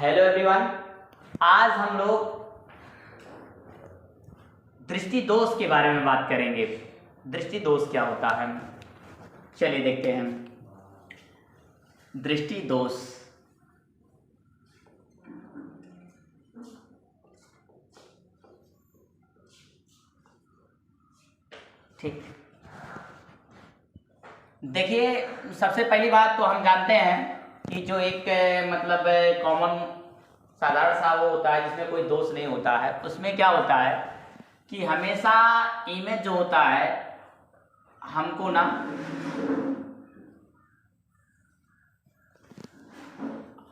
Hello everyone. आज हम लोग दृष्टि दोष के बारे में बात करेंगे। दृष्टि दोष क्या होता है, चलिए देखते हैं। दृष्टि दोष ठीक, देखिए सबसे पहली बात तो हम जानते हैं कि जो एक मतलब कॉमन साधारण सा वो होता है जिसमें कोई दोष नहीं होता है, उसमें क्या होता है कि हमेशा इमेज जो होता है हमको ना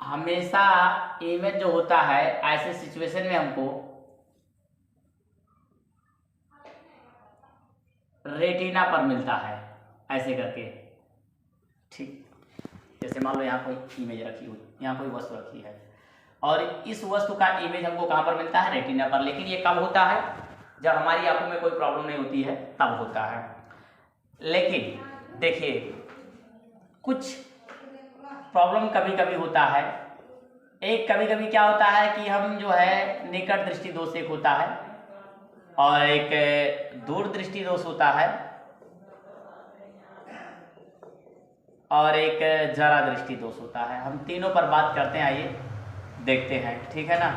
हमेशा इमेज जो होता है ऐसे सिचुएशन में हमको रेटिना पर मिलता है ऐसे करके। ठीक, जैसे मान लो यहाँ कोई इमेज रखी हुई, यहाँ कोई वस्तु रखी है और इस वस्तु का इमेज हमको कहाँ पर मिलता है, रेटिना पर। लेकिन ये कब होता है, जब हमारी आंखों में कोई प्रॉब्लम नहीं होती है तब होता है। लेकिन देखिए कुछ प्रॉब्लम कभी कभी होता है। एक कभी कभी क्या होता है कि हम जो है निकट दृष्टि दोष एक होता है और एक दूर दृष्टि दोष होता है और एक जरा दृष्टि दोष होता है। हम तीनों पर बात करते हैं, आइए देखते हैं, ठीक है ना।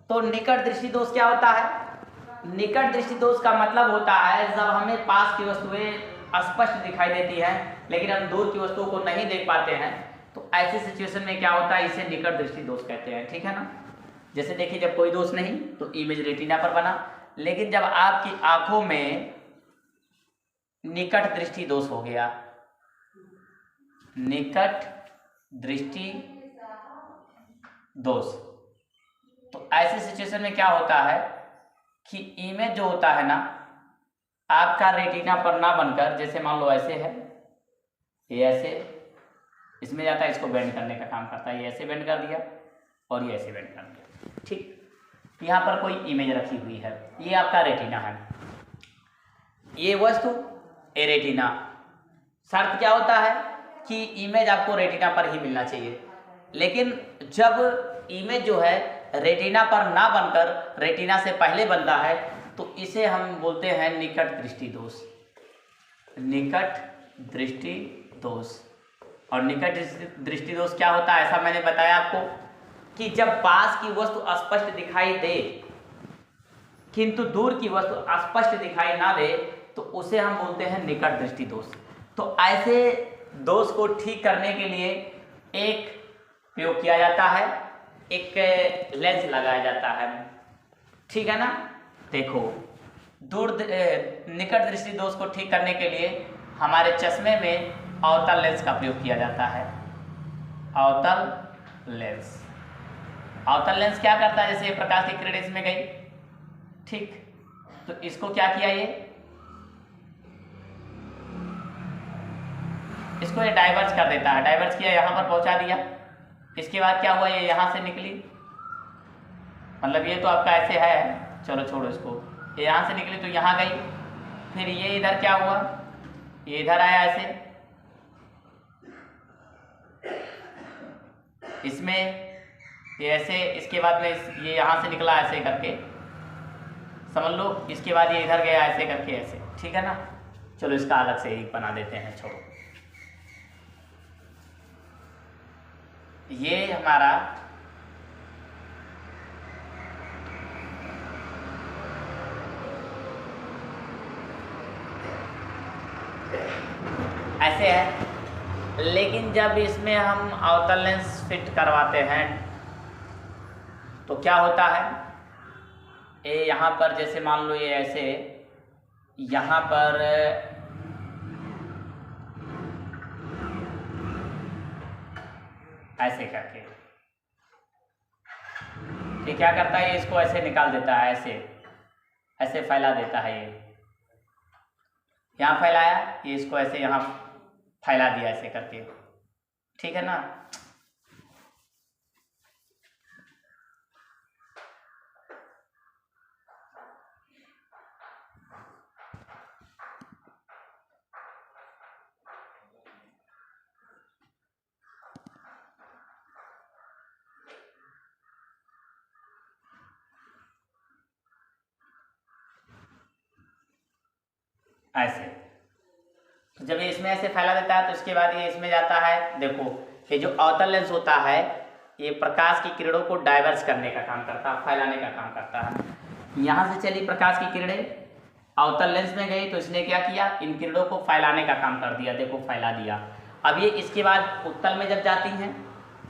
तो निकट दृष्टि दोष क्या होता है? निकट दृष्टि दोष का मतलब होता है जब हमें पास की वस्तुएं स्पष्ट दिखाई देती हैं लेकिन हम दूर की वस्तुओं को नहीं देख पाते हैं, तो ऐसी सिचुएशन में क्या होता है, इसे निकट दृष्टि दोष कहते हैं, ठीक है ना। जैसे देखिए जब कोई दोष नहीं तो इमेज रेटिना पर बना, लेकिन जब आपकी आंखों में निकट दृष्टि दोष हो गया, निकट दृष्टि दोष, तो ऐसे सिचुएशन में क्या होता है कि इमेज जो होता है ना आपका रेटिना पर ना बनकर, जैसे मान लो ऐसे है, ये ऐसे इसमें जाता है, इसको बेंड करने का काम करता है, ये ऐसे बेंड कर दिया और ये ऐसे बेंड कर दिया। ठीक, यहाँ पर कोई इमेज रखी हुई है, ये आपका रेटिना है, ये वस्तु ए रेटिना। शर्त क्या होता है कि इमेज आपको रेटिना पर ही मिलना चाहिए। लेकिन जब इमेज जो है रेटिना पर ना बनकर रेटिना से पहले बनता है तो इसे हम बोलते हैं निकट दृष्टि दोष। निकट दृष्टि दोष। और निकट दृष्टि दोष क्या होता है, ऐसा मैंने बताया आपको कि जब पास की वस्तु स्पष्ट दिखाई दे किंतु दूर की वस्तु स्पष्ट दिखाई ना दे तो उसे हम बोलते हैं निकट दृष्टि दोष। तो ऐसे दोष को ठीक करने के लिए एक प्रयोग किया जाता है, एक लेंस लगाया जाता है, ठीक है ना। देखो निकट दृष्टि दोष को ठीक करने के लिए हमारे चश्मे में अवतल लेंस का प्रयोग किया जाता है। अवतल लेंस, अवतल लेंस क्या करता है, जैसे प्रकाश की किरण इसमें गई, ठीक, तो इसको क्या किया, इसको ये डाइवर्ज कर देता है, डाइवर्ज किया, यहाँ पर पहुंचा दिया। इसके बाद क्या हुआ, ये यहाँ से निकली, मतलब ये तो आपका ऐसे है, चलो छोड़ो इसको, ये यहाँ से निकली तो यहाँ गई, फिर ये इधर क्या हुआ, ये इधर आया ऐसे, इसमें ये ऐसे, इसके बाद में ये यहाँ से निकला ऐसे करके, समझ लो, इसके बाद ये इधर गया ऐसे करके ऐसे, ठीक है ना। चलो इसका अलग से एक बना देते हैं, छोड़ो। ये हमारा ऐसे है, लेकिन जब इसमें हम अवतल लेंस फिट करवाते हैं तो क्या होता है, ये यहाँ पर जैसे मान लो ये ऐसे, यहाँ पर ऐसे करके, ये क्या करता है, ये इसको ऐसे निकाल देता है, ऐसे ऐसे फैला देता है, ये यहाँ फैलाया, ये इसको ऐसे यहाँ फैला दिया ऐसे करके, ठीक है ना। ऐसे। तो जब ये इसमें ऐसे फैला देता है तो इसके बाद ये इसमें जाता है। देखो ये जो अवतल लेंस होता है ये प्रकाश की किरणों को डाइवर्स करने का काम करता है, फैलाने का काम करता है। यहाँ से चली प्रकाश की किरणें अवतल लेंस में गई तो इसने क्या किया, इन किरणों को फैलाने का काम कर दिया। देखो फैला दिया। अब ये इसके बाद उत्तल में जब जाती हैं,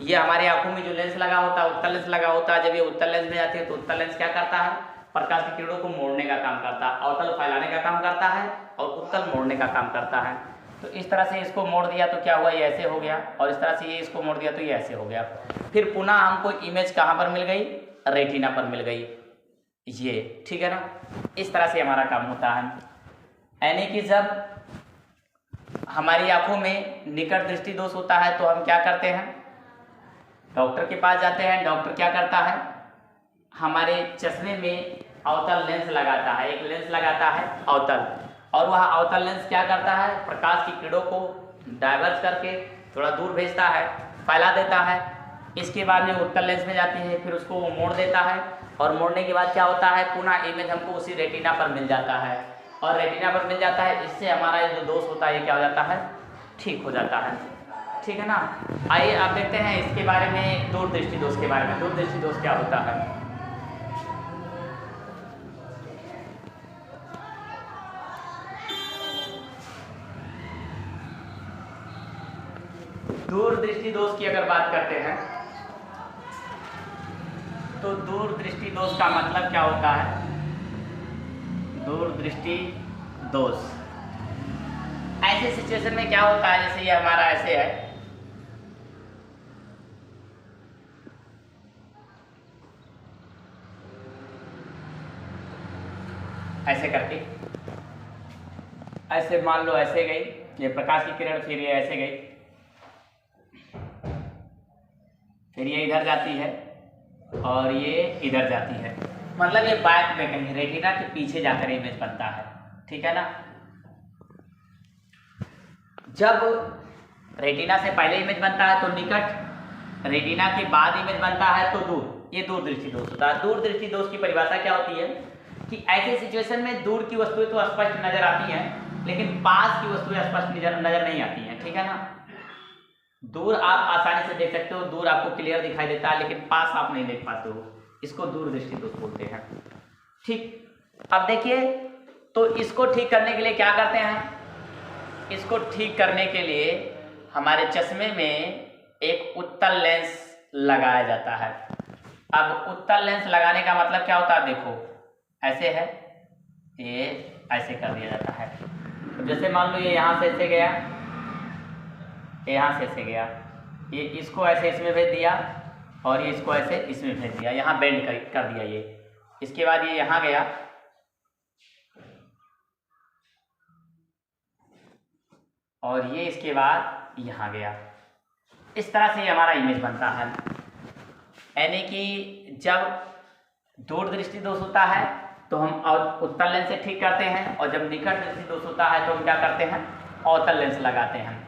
ये हमारे आंखों में जो लेंस लगा होता है उत्तल लेंस लगा होता है, जब ये उत्तल लेंस में जाती है तो उत्तल लेंस क्या करता है, प्रकाश की किरणों को मोड़ने का काम करता है, अवतल फैलाने का काम करता है और उत्तल मोड़ने का काम करता है। तो इस तरह से इसको मोड़ दिया तो क्या हुआ, ये ऐसे हो गया, और इस तरह से ये इसको मोड़ दिया तो ये ऐसे हो गया। फिर पुनः हमको इमेज कहाँ पर मिल गई, रेटिना पर मिल गई ये, ठीक है ना। इस तरह से हमारा काम होता है। यानी कि जब हमारी आंखों में निकट दृष्टि दोष होता है तो हम क्या करते हैं, डॉक्टर के पास जाते हैं। डॉक्टर क्या करता है, हमारे चश्मे में अवतल लेंस लगाता है, एक लेंस लगाता है अवतल, और वह अवतल लेंस क्या करता है, प्रकाश की किरणों को डाइवर्स करके थोड़ा दूर भेजता है, फैला देता है। इसके बाद में उत्तल लेंस में जाती है, फिर उसको वो मोड़ देता है, और मोड़ने के बाद क्या होता है, पुनः इमेज हमको उसी रेटिना पर मिल जाता है, और रेटिना पर मिल जाता है। इससे हमारा ये जो दोष होता है ये क्या हो जाता है, ठीक हो जाता है, ठीक है ना। आइए आप देखते हैं इसके बारे में, दूरदृष्टि दोष के बारे में। दूरदृष्टि दोष क्या होता है, दूरदृष्टि दोष की अगर बात करते हैं तो दूरदृष्टि दोष का मतलब क्या होता है, दूरदृष्टि दोष ऐसे सिचुएशन में क्या होता है, जैसे ये हमारा ऐसे है, ऐसे करके, ऐसे मान लो ऐसे गई ये प्रकाश की किरण, फिर ये ऐसे गई, फिर ये इधर जाती है और ये इधर जाती है, मतलब ये बैक में कहीं रेटिना के पीछे जाकर इमेज बनता है, ठीक है ना। जब रेटिना से पहले इमेज बनता है तो निकट, रेटिना के बाद इमेज बनता है तो दूर, ये दूरदृष्टि दोष होता है। दूरदृष्टि दोष की परिभाषा क्या होती है कि ऐसे सिचुएशन में दूर की वस्तुएं तो स्पष्ट नजर आती हैं, लेकिन पास की वस्तुएं स्पष्ट नजर नहीं आती हैं, ठीक है ना। दूर आप आसानी से देख सकते हो, दूर आपको क्लियर दिखाई देता है, लेकिन पास आप नहीं देख पाते हो, इसको दूरदृष्टि दोष बोलते हैं, ठीक। अब देखिए, तो इसको ठीक करने के लिए क्या करते हैं, इसको ठीक करने के लिए हमारे चश्मे में एक उत्तल लेंस लगाया जाता है। अब उत्तल लेंस लगाने का मतलब क्या होता है, देखो ऐसे है, ये ऐसे कर दिया जाता है। तो जैसे मान लो ये यहाँ से ऐसे गया, यहाँ से ऐसे गया, ये इसको ऐसे इसमें भेज दिया, और ये इसको ऐसे इसमें भेज दिया, यहाँ बेंड कर दिया ये। इसके बाद ये यहाँ गया, और ये इसके बाद यहाँ गया। इस तरह से हमारा इमेज बनता है। यानी कि जब दूरदृष्टि दोष होता है तो हम उत्तल लेंस से ठीक करते हैं, और जब निकट दृष्टि दोष होता है तो हम क्या करते हैं, अवतल लेंस लगाते हैं।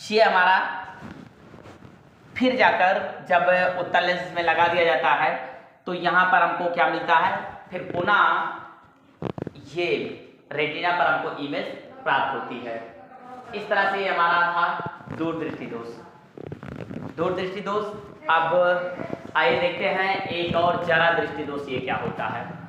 ये हमारा फिर जाकर जब उत्तल लेंस में लगा दिया जाता है तो यहाँ पर हमको क्या मिलता है, फिर पुनः ये रेटिना पर हमको इमेज प्राप्त होती है। इस तरह से हमारा था दूरदृष्टि दोष। दूरदृष्टि दोष। अब आइए देखते हैं एक और जरा दृष्टि दोष, ये क्या होता है।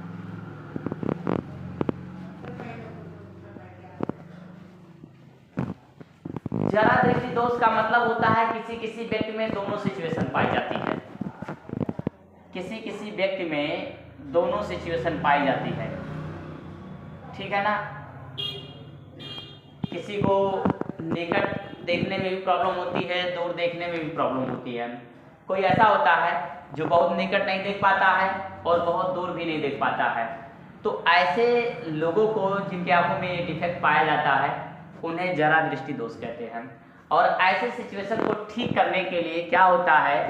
जरा दृष्टि दोष का मतलब होता है किसी किसी व्यक्ति में दोनों सिचुएशन पाई जाती है, किसी किसी व्यक्ति में दोनों सिचुएशन पाई जाती है, ठीक है ना। किसी को निकट देखने में भी प्रॉब्लम होती है, दूर देखने में भी प्रॉब्लम होती है। कोई ऐसा होता है जो बहुत निकट नहीं देख पाता है और बहुत दूर भी नहीं देख पाता है। तो ऐसे लोगों को जिनकी आंखों में ये डिफेक्ट पाया जाता है उन्हें जरा दृष्टि दोष कहते हैं। और ऐसे सिचुएशन को ठीक करने के लिए क्या होता है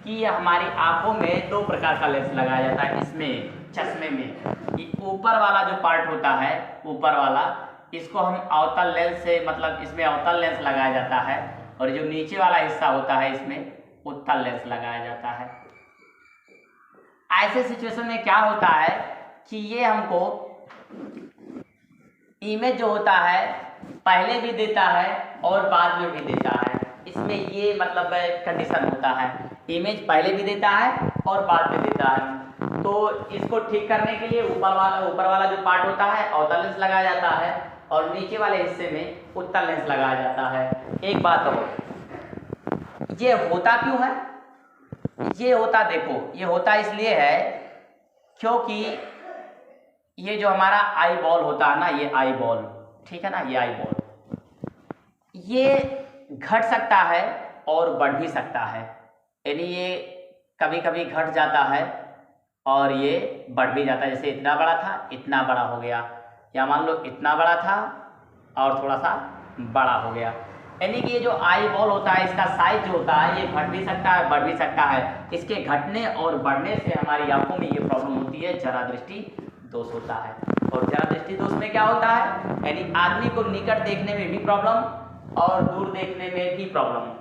कि हमारी आंखों में दो प्रकार का लेंस लगाया जाता है। इसमें चश्मे में ये ऊपर वाला जो पार्ट होता है, ऊपर वाला, इसको हम अवतल लेंस से, मतलब इसमें अवतल लेंस लगाया जाता है, और जो नीचे वाला हिस्सा होता है इसमें उत्तल लेंस लगाया जाता है। ऐसे सिचुएशन में क्या होता है कि ये हमको इमेज जो होता है पहले भी देता है और बाद में भी देता है। इसमें ये मतलब कंडीशन होता है, इमेज पहले भी देता है और बाद में देता है। तो इसको ठीक करने के लिए ऊपर वाला जो पार्ट होता है अवतल लेंस लगाया जाता है और नीचे वाले हिस्से में उत्तल लेंस लगाया जाता है। एक बात और, ये होता क्यों है? ये होता, देखो ये होता इसलिए है क्योंकि ये जो हमारा आई बॉल होता है ना, ये आई बॉल, ठीक है ना, ये आई बॉल ये घट सकता है और बढ़ भी सकता है। यानी ये कभी कभी घट जाता है और ये बढ़ भी जाता है। जैसे इतना बड़ा था इतना बड़ा हो गया, या मान लो इतना बड़ा था और थोड़ा सा बड़ा हो गया। यानी कि ये जो आई बॉल होता है इसका साइज जो होता है ये घट भी सकता है बढ़ भी सकता है। इसके घटने और बढ़ने से हमारी आंखों में ये प्रॉब्लम होती है, जरा दृष्टि दोष होता है। और जरा दृष्टि दोष में क्या होता है, यानी आदमी को निकट देखने में भी प्रॉब्लम और दूर देखने में भी प्रॉब्लम,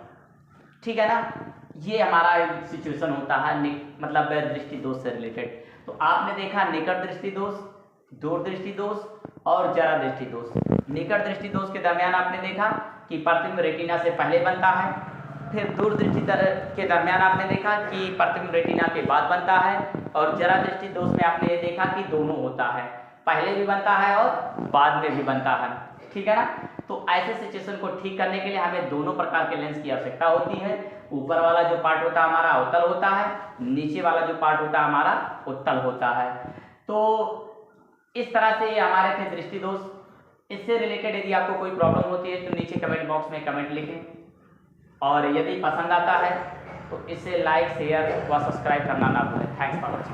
ठीक है ना। ये हमारा सिचुएशन होता है मतलब दृष्टि दोष से रिलेटेड। तो आपने देखा निकट दृष्टि दोष, दूर दृष्टि दोष और जरा दृष्टि दोष। निकट दृष्टि दोष के दरमियान आपने देखा कि प्रतिबिंब रेटिना से पहले बनता है, फिर दूर दृष्टि के दरमियान आपने देखा कि प्रतिबिंब रेटिना के बाद बनता है, और जरा दृष्टि दोष में आपने ये देखा कि दोनों होता है, पहले भी बनता है और बाद में भी बनता है, ठीक है ना। तो ऐसे सिचुएशन को ठीक करने के लिए हमें दोनों प्रकार के लेंस की आवश्यकता होती है। ऊपर वाला जो पार्ट होता है हमारा अवतल होता है, नीचे वाला जो पार्ट होता है हमारा उत्तल होता है। तो इस तरह से हमारे थे दृष्टि दोष। इससे रिलेटेड यदि आपको कोई प्रॉब्लम होती है तो नीचे कमेंट बॉक्स में कमेंट लिखें, और यदि पसंद आता है तो इसे लाइक शेयर व सब्सक्राइब करना ना भूलें। Thanks for watching.